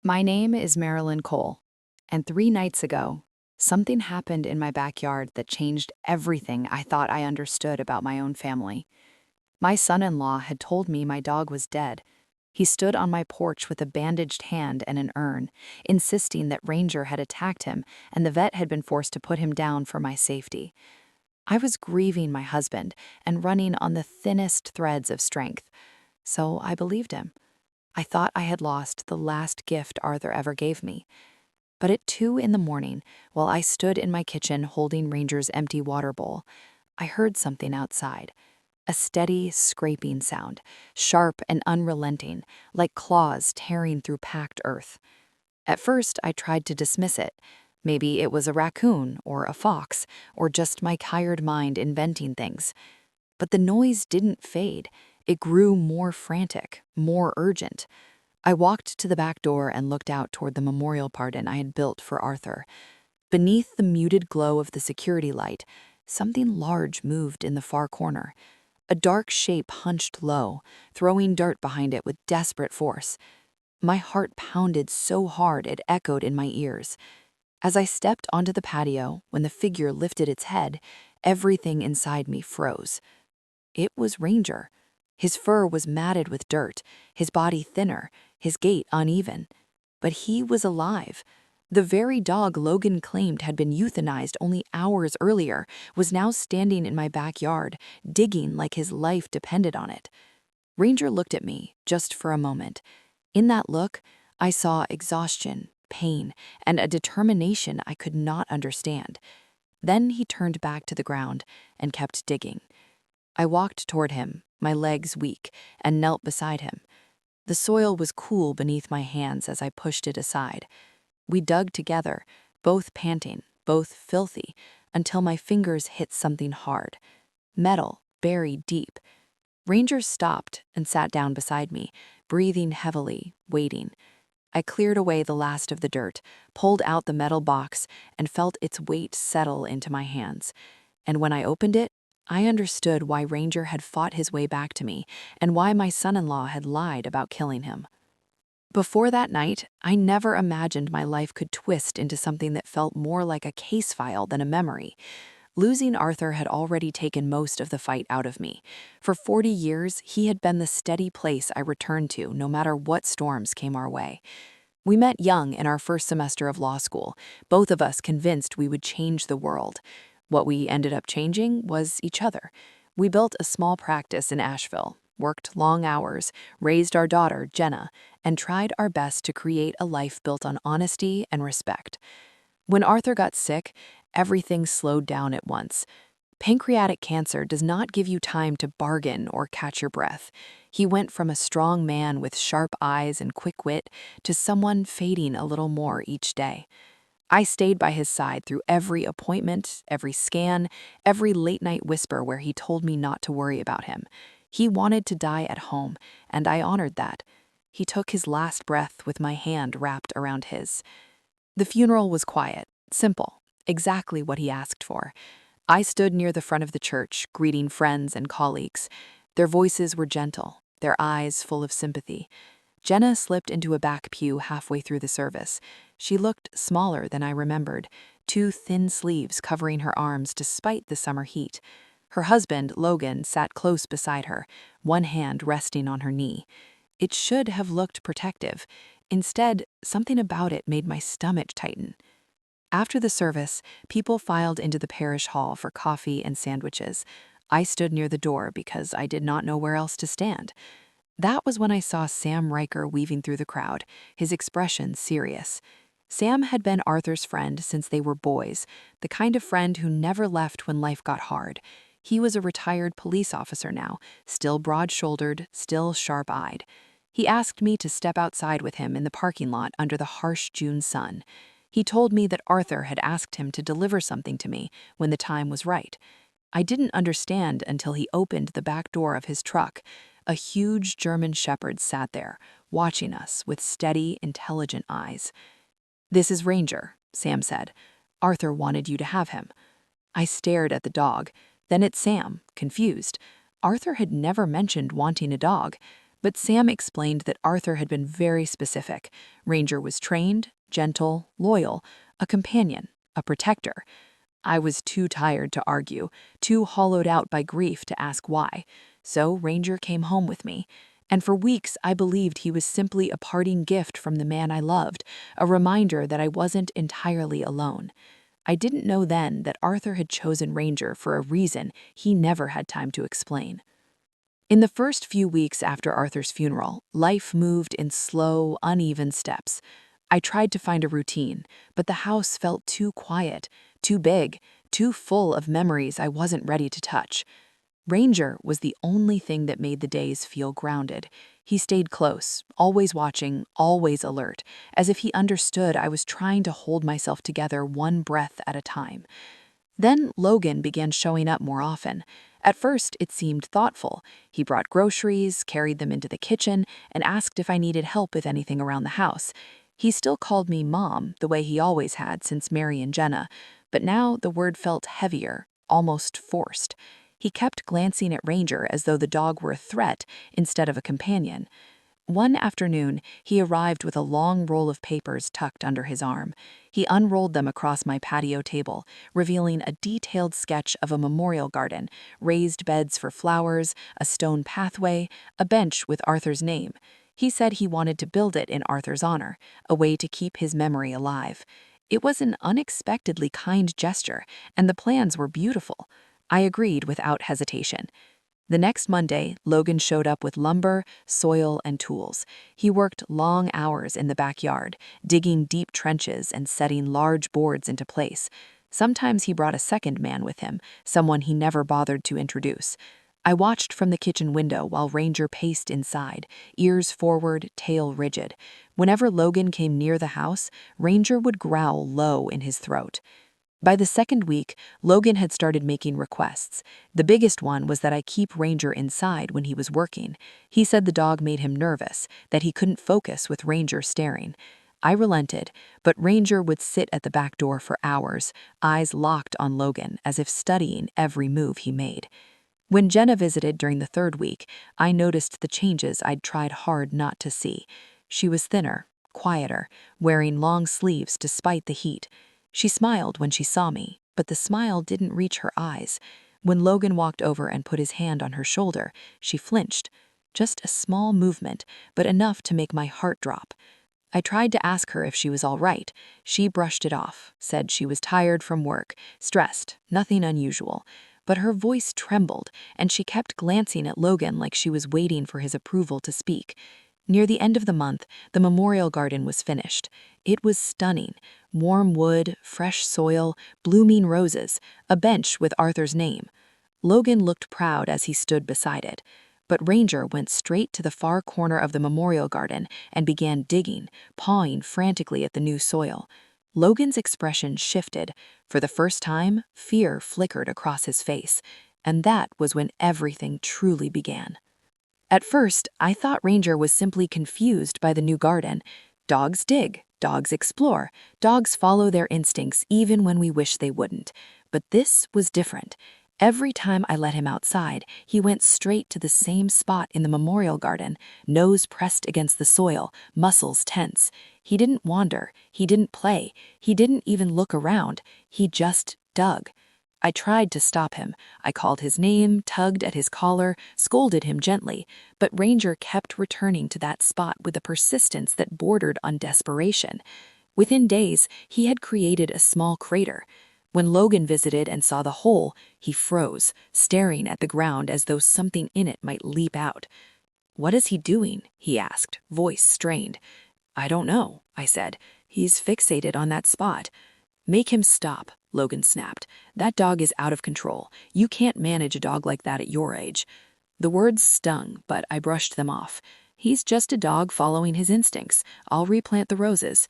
My name is Marilyn Cole, and 3 nights ago, something happened in my backyard that changed everything I thought I understood about my own family. My son-in-law had told me my dog was dead. He stood on my porch with a bandaged hand and an urn, insisting that Ranger had attacked him and the vet had been forced to put him down for my safety. I was grieving my husband and running on the thinnest threads of strength, so I believed him. I thought I had lost the last gift Arthur ever gave me. But at 2 in the morning, while I stood in my kitchen holding Ranger's empty water bowl, I heard something outside. A steady, scraping sound, sharp and unrelenting, like claws tearing through packed earth. At first, I tried to dismiss it. Maybe it was a raccoon or a fox, or just my tired mind inventing things. But the noise didn't fade. It grew more frantic, more urgent. I walked to the back door and looked out toward the memorial pardon I had built for Arthur. Beneath the muted glow of the security light, something large moved in the far corner. A dark shape hunched low, throwing dirt behind it with desperate force. My heart pounded so hard it echoed in my ears. As I stepped onto the patio, when the figure lifted its head, everything inside me froze. It was Ranger. His fur was matted with dirt, his body thinner, his gait uneven. But he was alive. The very dog Logan claimed had been euthanized only hours earlier was now standing in my backyard, digging like his life depended on it. Ranger looked at me, just for a moment. In that look, I saw exhaustion, pain, and a determination I could not understand. Then he turned back to the ground and kept digging. I walked toward him, my legs weak, and knelt beside him. The soil was cool beneath my hands as I pushed it aside. We dug together, both panting, both filthy, until my fingers hit something hard. Metal, buried deep. Ranger stopped and sat down beside me, breathing heavily, waiting. I cleared away the last of the dirt, pulled out the metal box, and felt its weight settle into my hands. And when I opened it, I understood why Ranger had fought his way back to me and why my son-in-law had lied about killing him. Before that night, I never imagined my life could twist into something that felt more like a case file than a memory. Losing Arthur had already taken most of the fight out of me. For 40 years, he had been the steady place I returned to no matter what storms came our way. We met young in our first semester of law school, both of us convinced we would change the world. What we ended up changing was each other. We built a small practice in Asheville, worked long hours, raised our daughter, Jenna, and tried our best to create a life built on honesty and respect. When Arthur got sick, everything slowed down at once. Pancreatic cancer does not give you time to bargain or catch your breath. He went from a strong man with sharp eyes and quick wit to someone fading a little more each day. I stayed by his side through every appointment, every scan, every late-night whisper where he told me not to worry about him. He wanted to die at home, and I honored that. He took his last breath with my hand wrapped around his. The funeral was quiet, simple, exactly what he asked for. I stood near the front of the church, greeting friends and colleagues. Their voices were gentle, their eyes full of sympathy. Jenna slipped into a back pew halfway through the service. She looked smaller than I remembered, 2 thin sleeves covering her arms despite the summer heat. Her husband, Logan, sat close beside her, one hand resting on her knee. It should have looked protective. Instead, something about it made my stomach tighten. After the service, people filed into the parish hall for coffee and sandwiches. I stood near the door because I did not know where else to stand. That was when I saw Sam Riker weaving through the crowd, his expression serious. Sam had been Arthur's friend since they were boys, the kind of friend who never left when life got hard. He was a retired police officer now, still broad-shouldered, still sharp-eyed. He asked me to step outside with him in the parking lot under the harsh June sun. He told me that Arthur had asked him to deliver something to me when the time was right. I didn't understand until he opened the back door of his truck. A huge German shepherd sat there, watching us with steady, intelligent eyes. "This is Ranger," Sam said. "Arthur wanted you to have him." I stared at the dog, then at Sam, confused. Arthur had never mentioned wanting a dog. But Sam explained that Arthur had been very specific. Ranger was trained, gentle, loyal, a companion, a protector. I was too tired to argue, too hollowed out by grief to ask why. So Ranger came home with me. And for weeks, I believed he was simply a parting gift from the man I loved, a reminder that I wasn't entirely alone. I didn't know then that Arthur had chosen Ranger for a reason he never had time to explain. In the first few weeks after Arthur's funeral, life moved in slow, uneven steps. I tried to find a routine, but the house felt too quiet, too big, too full of memories I wasn't ready to touch. Ranger was the only thing that made the days feel grounded. He stayed close, always watching, always alert, as if he understood I was trying to hold myself together one breath at a time. Then Logan began showing up more often. At first, it seemed thoughtful. He brought groceries, carried them into the kitchen, and asked if I needed help with anything around the house. He still called me Mom, the way he always had since Mary and Jenna, but now the word felt heavier, almost forced. He kept glancing at Ranger as though the dog were a threat instead of a companion. One afternoon, he arrived with a long roll of papers tucked under his arm. He unrolled them across my patio table, revealing a detailed sketch of a memorial garden, raised beds for flowers, a stone pathway, a bench with Arthur's name. He said he wanted to build it in Arthur's honor, a way to keep his memory alive. It was an unexpectedly kind gesture, and the plans were beautiful. I agreed without hesitation. The next Monday, Logan showed up with lumber, soil, and tools. He worked long hours in the backyard, digging deep trenches and setting large boards into place. Sometimes he brought a second man with him, someone he never bothered to introduce. I watched from the kitchen window while Ranger paced inside, ears forward, tail rigid. Whenever Logan came near the house, Ranger would growl low in his throat. By the second week, Logan had started making requests. The biggest one was that I keep Ranger inside when he was working. He said the dog made him nervous, that he couldn't focus with Ranger staring. I relented, but Ranger would sit at the back door for hours, eyes locked on Logan as if studying every move he made. When Jenna visited during the third week, I noticed the changes I'd tried hard not to see. She was thinner, quieter, wearing long sleeves despite the heat. She smiled when she saw me, but the smile didn't reach her eyes. When Logan walked over and put his hand on her shoulder, she flinched. Just a small movement, but enough to make my heart drop. I tried to ask her if she was all right. She brushed it off, said she was tired from work, stressed, nothing unusual. But her voice trembled, and she kept glancing at Logan like she was waiting for his approval to speak. Near the end of the month, the memorial garden was finished. It was stunning. Warm wood, fresh soil, blooming roses, a bench with Arthur's name. Logan looked proud as he stood beside it. But Ranger went straight to the far corner of the memorial garden and began digging, pawing frantically at the new soil. Logan's expression shifted. For the first time, fear flickered across his face. And that was when everything truly began. At first, I thought Ranger was simply confused by the new garden. Dogs dig, dogs explore, dogs follow their instincts even when we wish they wouldn't. But this was different. Every time I let him outside, he went straight to the same spot in the memorial garden, nose pressed against the soil, muscles tense. He didn't wander, he didn't play, he didn't even look around, he just dug. I tried to stop him. I called his name, tugged at his collar, scolded him gently, but Ranger kept returning to that spot with a persistence that bordered on desperation. Within days, he had created a small crater. When Logan visited and saw the hole, he froze, staring at the ground as though something in it might leap out. "What is he doing?" he asked, voice strained. "I don't know," I said. "He's fixated on that spot." "Make him stop," Logan snapped. "That dog is out of control. You can't manage a dog like that at your age." The words stung, but I brushed them off. "He's just a dog following his instincts. I'll replant the roses."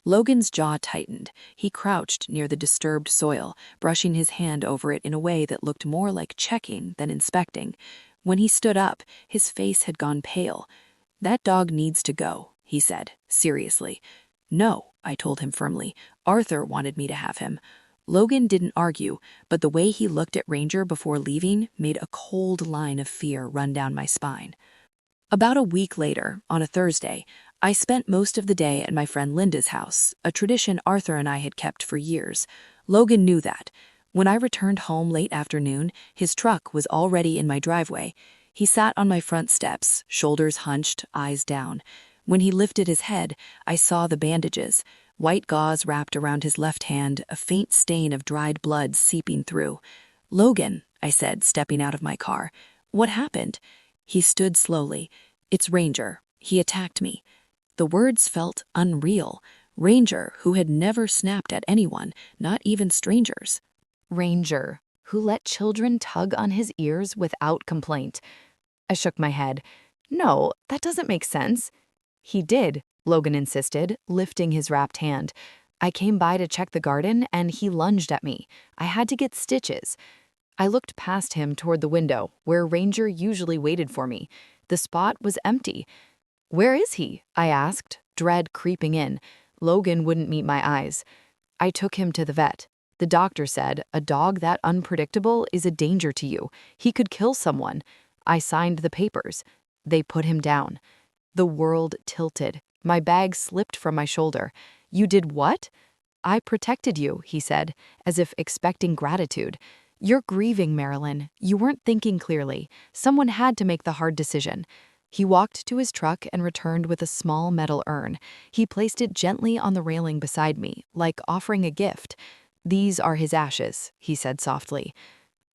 Logan's jaw tightened. He crouched near the disturbed soil, brushing his hand over it in a way that looked more like checking than inspecting. When he stood up, his face had gone pale. "That dog needs to go," he said, seriously. "No," I told him firmly. "Arthur wanted me to have him." Logan didn't argue, but the way he looked at Ranger before leaving made a cold line of fear run down my spine. About a week later, on a Thursday, I spent most of the day at my friend Linda's house, a tradition Arthur and I had kept for years. Logan knew that. When I returned home late afternoon, his truck was already in my driveway. He sat on my front steps, shoulders hunched, eyes down. When he lifted his head, I saw the bandages, white gauze wrapped around his left hand, a faint stain of dried blood seeping through. "Logan," I said, stepping out of my car. "What happened?" He stood slowly. "It's Ranger. He attacked me." The words felt unreal. Ranger, who had never snapped at anyone, not even strangers. Ranger, who let children tug on his ears without complaint. I shook my head. No, that doesn't make sense. He did, Logan insisted, lifting his wrapped hand. I came by to check the garden, and he lunged at me. I had to get stitches. I looked past him toward the window, where Ranger usually waited for me. The spot was empty. "Where is he?" I asked, dread creeping in. Logan wouldn't meet my eyes. I took him to the vet. The doctor said, "A dog that unpredictable is a danger to you. He could kill someone." I signed the papers. They put him down. The world tilted. My bag slipped from my shoulder. "You did what?" "I protected you," he said, as if expecting gratitude. "You're grieving, Marilyn. You weren't thinking clearly. Someone had to make the hard decision." He walked to his truck and returned with a small metal urn. He placed it gently on the railing beside me, like offering a gift. "These are his ashes," he said softly.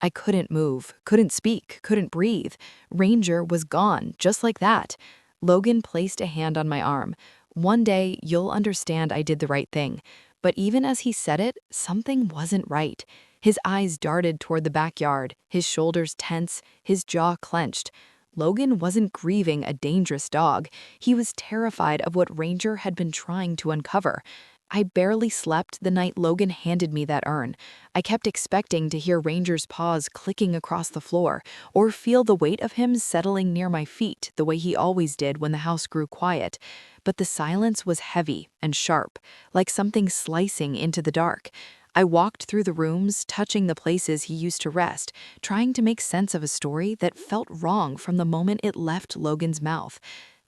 I couldn't move, couldn't speak, couldn't breathe. Ranger was gone, just like that. Logan placed a hand on my arm. "One day, you'll understand I did the right thing." But even as he said it, something wasn't right. His eyes darted toward the backyard, his shoulders tense, his jaw clenched. Logan wasn't grieving a dangerous dog. He was terrified of what Ranger had been trying to uncover. I barely slept the night Logan handed me that urn. I kept expecting to hear Ranger's paws clicking across the floor, or feel the weight of him settling near my feet the way he always did when the house grew quiet. But the silence was heavy and sharp, like something slicing into the dark. I walked through the rooms, touching the places he used to rest, trying to make sense of a story that felt wrong from the moment it left Logan's mouth.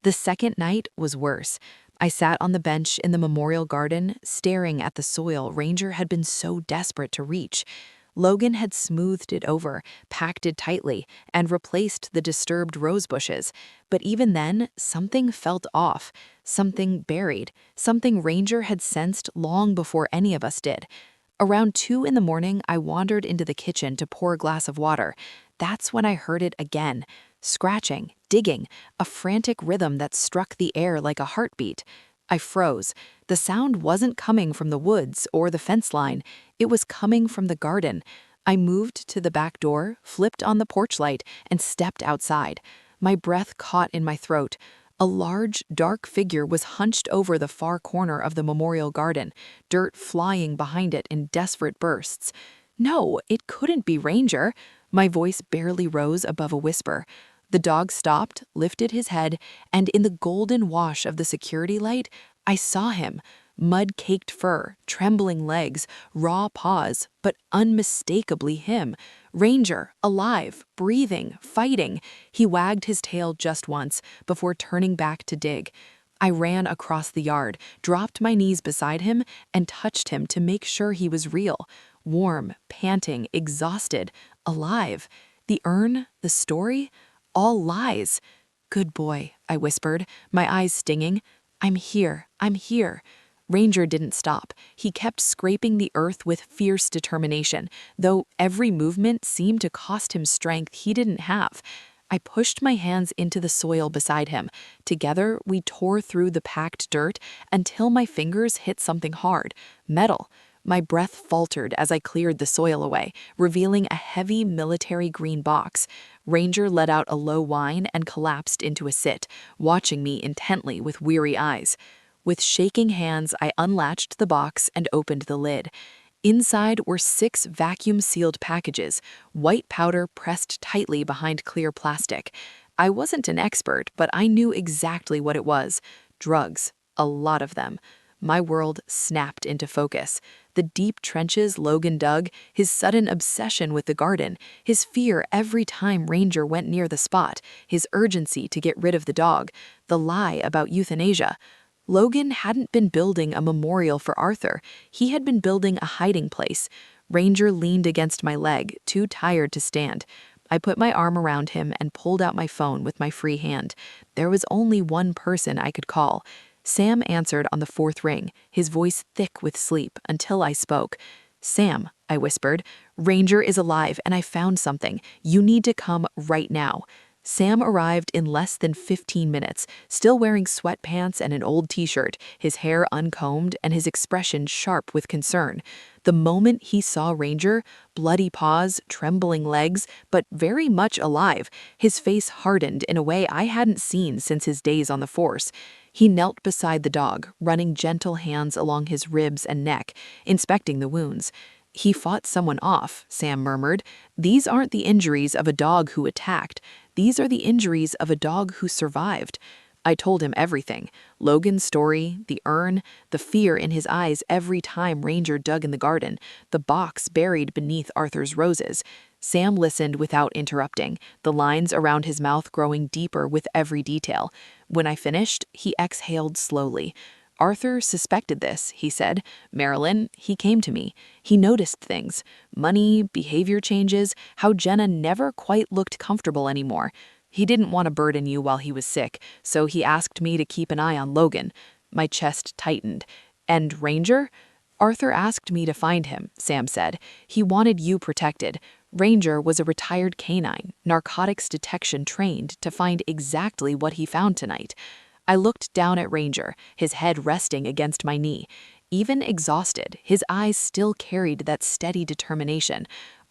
The second night was worse. I sat on the bench in the memorial garden, staring at the soil Ranger had been so desperate to reach. Logan had smoothed it over, packed it tightly, and replaced the disturbed rose bushes. But even then, something felt off, something buried, something Ranger had sensed long before any of us did. Around 2 in the morning, I wandered into the kitchen to pour a glass of water. That's when I heard it again. Scratching, digging, a frantic rhythm that struck the air like a heartbeat. I froze. The sound wasn't coming from the woods or the fence line. It was coming from the garden. I moved to the back door, flipped on the porch light, and stepped outside. My breath caught in my throat. A large, dark figure was hunched over the far corner of the memorial garden, dirt flying behind it in desperate bursts. No, it couldn't be Ranger. My voice barely rose above a whisper. The dog stopped, lifted his head, and in the golden wash of the security light, I saw him. Mud-caked fur, trembling legs, raw paws, but unmistakably him. Ranger, alive, breathing, fighting. He wagged his tail just once before turning back to dig. I ran across the yard, dropped my knees beside him, and touched him to make sure he was real. Warm, panting, exhausted, alive. The urn, the story, all lies. "Good boy," I whispered, my eyes stinging. I'm here. Ranger didn't stop. He kept scraping the earth with fierce determination, though every movement seemed to cost him strength he didn't have. I pushed my hands into the soil beside him. Together, we tore through the packed dirt until my fingers hit something hard, metal. My breath faltered as I cleared the soil away, revealing a heavy military green box. Ranger let out a low whine and collapsed into a sit, watching me intently with weary eyes. With shaking hands, I unlatched the box and opened the lid. Inside were 6 vacuum-sealed packages, white powder pressed tightly behind clear plastic. I wasn't an expert, but I knew exactly what it was. Drugs. A lot of them. My world snapped into focus. The deep trenches Logan dug, his sudden obsession with the garden, his fear every time Ranger went near the spot, his urgency to get rid of the dog, the lie about euthanasia. Logan hadn't been building a memorial for Arthur. He had been building a hiding place. Ranger leaned against my leg, too tired to stand. I put my arm around him and pulled out my phone with my free hand. There was only one person I could call. Sam answered on the fourth ring, his voice thick with sleep, until I spoke. "Sam," I whispered, "Ranger is alive and I found something. You need to come right now." Sam arrived in less than 15 minutes, still wearing sweatpants and an old t-shirt, his hair uncombed and his expression sharp with concern. The moment he saw Ranger, bloody paws, trembling legs, but very much alive, his face hardened in a way I hadn't seen since his days on the force. He knelt beside the dog, running gentle hands along his ribs and neck, inspecting the wounds. "He fought someone off," Sam murmured. "These aren't the injuries of a dog who attacked. These are the injuries of a dog who survived." I told him everything. Logan's story, the urn, the fear in his eyes every time Ranger dug in the garden, the box buried beneath Arthur's roses. Sam listened without interrupting, the lines around his mouth growing deeper with every detail. When I finished, he exhaled slowly. "Arthur suspected this," he said. "Marilyn, he came to me. He noticed things. Money, behavior changes, how Jenna never quite looked comfortable anymore. He didn't want to burden you while he was sick, so he asked me to keep an eye on Logan." My chest tightened. "And Ranger?" "Arthur asked me to find him," Sam said. "He wanted you protected. Ranger was a retired canine, narcotics detection trained to find exactly what he found tonight." I looked down at Ranger, his head resting against my knee. Even exhausted, his eyes still carried that steady determination.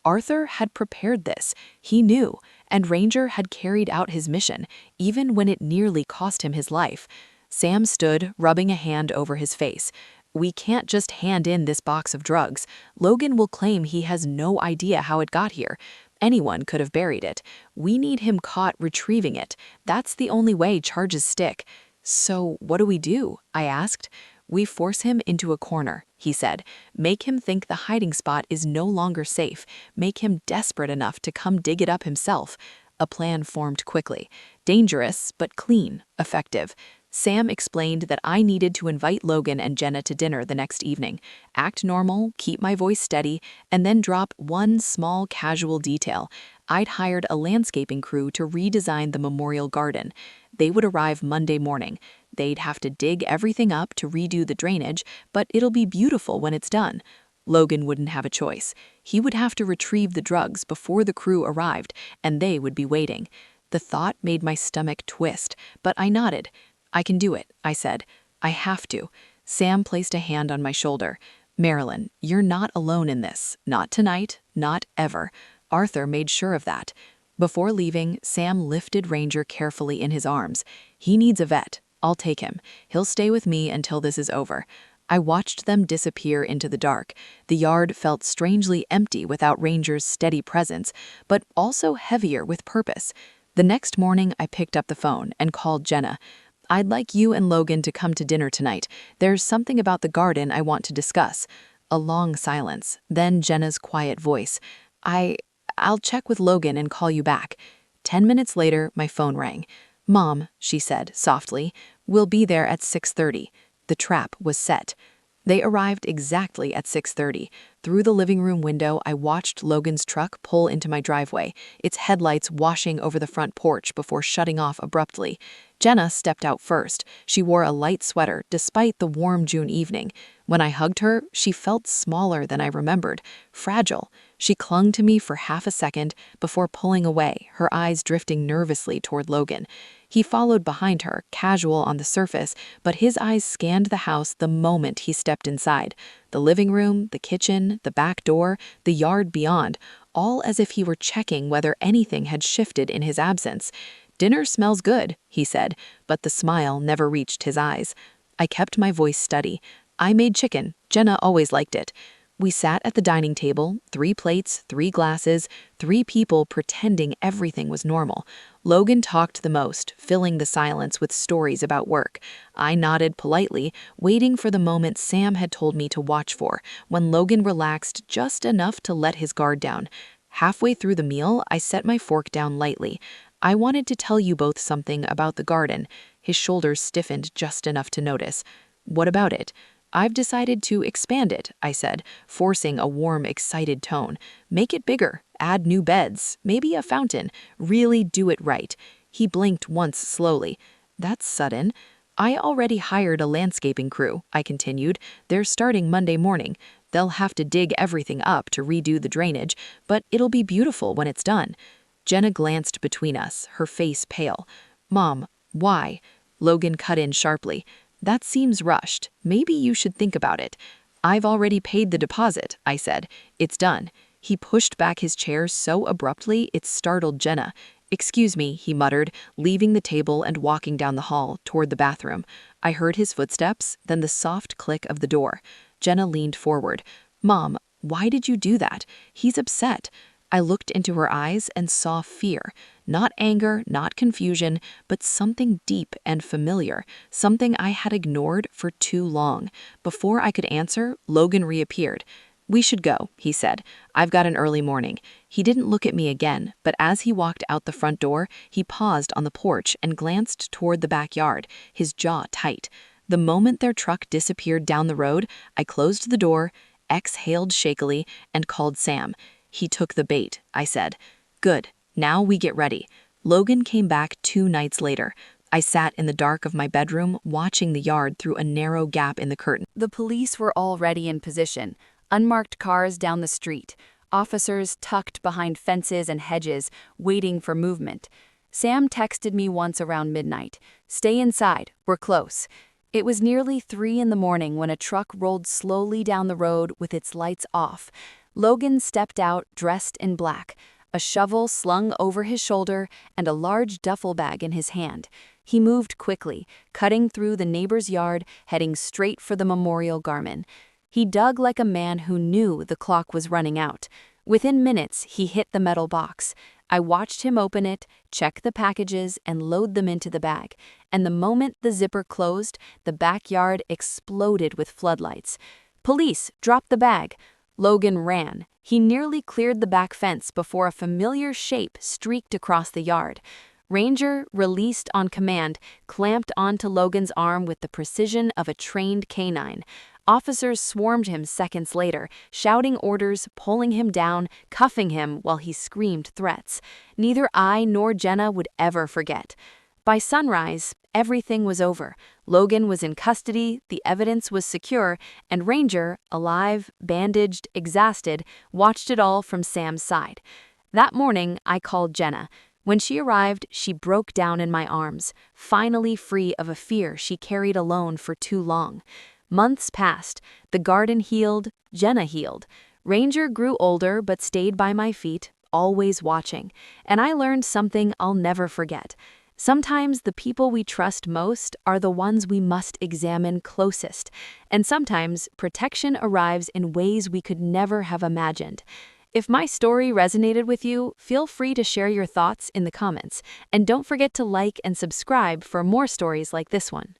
Arthur had prepared this. He knew, and Ranger had carried out his mission, even when it nearly cost him his life. Sam stood, rubbing a hand over his face. "We can't just hand in this box of drugs. Logan will claim he has no idea how it got here. Anyone could have buried it. We need him caught retrieving it. That's the only way charges stick." "So what do we do?" I asked. "We force him into a corner," he said. "Make him think the hiding spot is no longer safe. Make him desperate enough to come dig it up himself." A plan formed quickly. Dangerous, but clean, effective. Sam explained that I needed to invite Logan and Jenna to dinner the next evening, act normal, keep my voice steady, and then drop one small casual detail. I'd hired a landscaping crew to redesign the memorial garden. They would arrive Monday morning. They'd have to dig everything up to redo the drainage, but it'll be beautiful when it's done. Logan wouldn't have a choice. He would have to retrieve the drugs before the crew arrived, and they would be waiting. The thought made my stomach twist, but I nodded. "I can do it," I said. "I have to." Sam placed a hand on my shoulder. "Marilyn, you're not alone in this. Not tonight, not ever." Arthur made sure of that. Before leaving, Sam lifted Ranger carefully in his arms. "He needs a vet. I'll take him. He'll stay with me until this is over." I watched them disappear into the dark. The yard felt strangely empty without Ranger's steady presence, but also heavier with purpose. The next morning, I picked up the phone and called Jenna. "I'd like you and Logan to come to dinner tonight. There's something about the garden I want to discuss." A long silence, then Jenna's quiet voice. I'll check with Logan and call you back." 10 minutes later, my phone rang. "Mom," she said softly, "we'll be there at 6:30. The trap was set. They arrived exactly at 6:30. Through the living room window, I watched Logan's truck pull into my driveway, its headlights washing over the front porch before shutting off abruptly. Jenna stepped out first. She wore a light sweater despite the warm June evening. When I hugged her, she felt smaller than I remembered, fragile. She clung to me for half a second before pulling away, her eyes drifting nervously toward Logan. He followed behind her, casual on the surface, but his eyes scanned the house the moment he stepped inside. The living room, the kitchen, the back door, the yard beyond, all as if he were checking whether anything had shifted in his absence. "Dinner smells good," he said, but the smile never reached his eyes. I kept my voice steady. "I made chicken. Jenna always liked it." We sat at the dining table, 3 plates, 3 glasses, 3 people pretending everything was normal. Logan talked the most, filling the silence with stories about work. I nodded politely, waiting for the moment Sam had told me to watch for, when Logan relaxed just enough to let his guard down. Halfway through the meal, I set my fork down lightly. I wanted to tell you both something about the garden. His shoulders stiffened just enough to notice. What about it? I've decided to expand it, I said, forcing a warm, excited tone. Make it bigger, add new beds, maybe a fountain. Really do it right. He blinked once slowly. That's sudden. I already hired a landscaping crew, I continued. They're starting Monday morning. They'll have to dig everything up to redo the drainage, but it'll be beautiful when it's done. Jenna glanced between us, her face pale. Mom, why? Logan cut in sharply. That seems rushed. Maybe you should think about it. I've already paid the deposit, I said. It's done. He pushed back his chair so abruptly it startled Jenna. Excuse me, he muttered, leaving the table and walking down the hall toward the bathroom. I heard his footsteps, then the soft click of the door. Jenna leaned forward. Mom, why did you do that? He's upset. I looked into her eyes and saw fear. Not anger, not confusion, but something deep and familiar, something I had ignored for too long. Before I could answer, Logan reappeared. We should go, he said. I've got an early morning. He didn't look at me again, but as he walked out the front door, he paused on the porch and glanced toward the backyard, his jaw tight. The moment their truck disappeared down the road, I closed the door, exhaled shakily, and called Sam. He took the bait, I said. Good. Now we get ready. Logan came back 2 nights later. I sat in the dark of my bedroom, watching the yard through a narrow gap in the curtain. The police were already in position. Unmarked cars down the street. Officers tucked behind fences and hedges, waiting for movement. Sam texted me once around midnight. Stay inside. We're close. It was nearly 3 in the morning when a truck rolled slowly down the road with its lights off. Logan stepped out, dressed in black, a shovel slung over his shoulder and a large duffel bag in his hand. He moved quickly, cutting through the neighbor's yard, heading straight for the memorial garden. He dug like a man who knew the clock was running out. Within minutes, he hit the metal box. I watched him open it, check the packages, and load them into the bag. And the moment the zipper closed, the backyard exploded with floodlights. Police, drop the bag. Logan ran. He nearly cleared the back fence before a familiar shape streaked across the yard. Ranger, released on command, clamped onto Logan's arm with the precision of a trained canine. Officers swarmed him seconds later, shouting orders, pulling him down, cuffing him while he screamed threats. Neither I nor Jenna would ever forget. By sunrise, everything was over. Logan was in custody, the evidence was secure, and Ranger, alive, bandaged, exhausted, watched it all from Sam's side. That morning, I called Jenna. When she arrived, she broke down in my arms, finally free of a fear she carried alone for too long. Months passed. The garden healed, Jenna healed. Ranger grew older but stayed by my feet, always watching. And I learned something I'll never forget. Sometimes the people we trust most are the ones we must examine closest. And sometimes protection arrives in ways we could never have imagined. If my story resonated with you, feel free to share your thoughts in the comments. And don't forget to like and subscribe for more stories like this one.